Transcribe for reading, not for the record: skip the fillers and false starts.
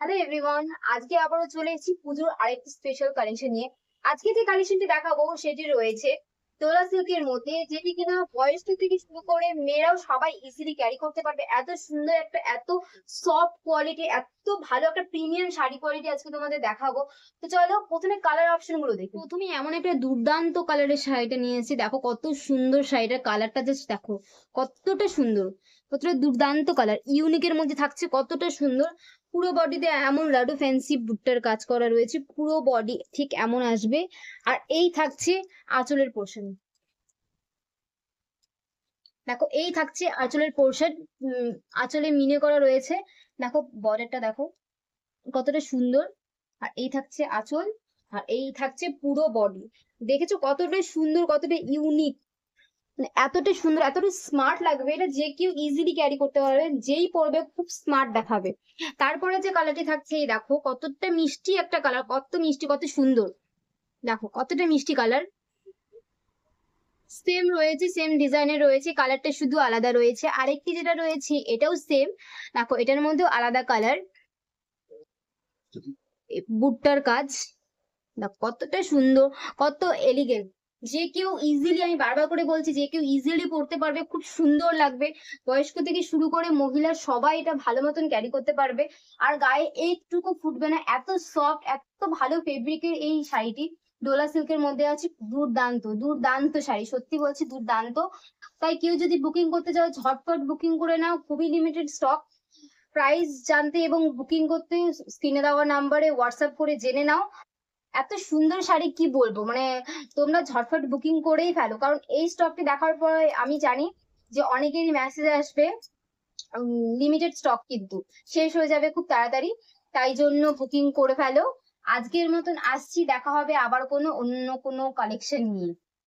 Hello everyone, আজকে আবারও চলে এসেছি পুজোর আরেকটি স্পেশাল কালেকশন নিয়ে। আজকে যে কালেকশনটি দেখাবো সেটি রয়েছে তোলা সিল্কের মধ্যে, যেটি কিনা বয়স্ক থেকে শুরু করে মেয়েরাও সবাই ইজিলি ক্যারি করতে পারবে। এত সুন্দর একটা, এত সফট কোয়ালিটি, এত ভালো একটা প্রিমিয়াম শাড়ি কোয়ালিটি আজকে তোমাদের দেখাবো। তো চলো প্রথমে কালার অপশন গুলো দেখি। প্রথমে এমন একটা দুর্দান্ত কালারের শাড়িটা নিয়েছি, দেখো কত সুন্দর শাড়িটার কালারটা, জাস্ট দেখো কতটা সুন্দর, কতটা দুর্দান্ত কালার, ইউনিকের মধ্যে থাকছে, কতটা সুন্দর। পুরো বডিতে এমন লাডু ফ্যান্সি বুট্টার কাজ করা রয়েছে, পুরো বডি ঠিক এমন আসবে। আর এই থাকছে আঁচলের পোর্শন, দেখো এই থাকছে আঁচলের পোর্শন। আঁচলে মিনে করা রয়েছে, দেখো বর্ডারটা দেখো কতটা সুন্দর। আর এই থাকছে আঁচল, আর এই থাকছে পুরো বডি। দেখেছো কতটা সুন্দর, কতটা ইউনিক, মানে এতটা সুন্দর, এতটা স্মার্ট লাগবে। এটা যে কেউ ইজিলি ক্যারি করতে পারবে, যেই পরবে খুব স্মার্ট দেখাবে। তারপরে যে কালারটি থাকছে, এই দেখো কতটা মিষ্টি একটা কালার, কত মিষ্টি, কত সুন্দর, দেখো কতটা মিষ্টি কালার। সেম রয়েছে, সেম ডিজাইনের রয়েছে, কালারটা শুধু আলাদা রয়েছে। আরেকটি যেটা রয়েছে এটাও সেম, দেখো এটার মধ্যেও আলাদা কালার, বুটটার কাজ, দেখো কতটা সুন্দর, কত এলিগেন্ট। যে কেউ ইজিলি, আমি বারবার করে বলছি, যে কেউ ইজিলি পড়তে পারবে, খুব সুন্দর লাগবে। বয়স্ক থেকে শুরু করে মহিলা সবাই এটা ভালো মতন ক্যারি করতে পারবে। আর গায়ে এইটুকু ফুটবে না, এত সফট, এত ভালো ফেব্রিকের এই শাড়িটি ডোলা সিল্কের মধ্যে আছে। দুর্দান্ত দুর্দান্ত শাড়ি, সত্যি বলছি দুর্দান্ত। তাই কেউ যদি বুকিং করতে চাও ঝটপট বুকিং করে নাও, খুবই লিমিটেড স্টক। প্রাইস জানতে এবং বুকিং করতে স্ক্রিনে দেওয়া নাম্বারে হোয়াটসঅ্যাপ করে জেনে নাও। এত সুন্দর শাড়ি কি বলবো, মানে তোমরা ঝটফট বুকিং করেই ফেলো, কারণ এই স্টকটি দেখার পর আমি জানি যে অনেকেরই মেসেজ আসবে লিমিটেড স্টক কিন্তু শেষ হয়ে যাবে খুব তাড়াতাড়ি। তাই জন্য বুকিং করে ফেলো। আজকের মতন আসছি, দেখা হবে আবার কোনো অন্য কোনো কালেকশন নিয়ে।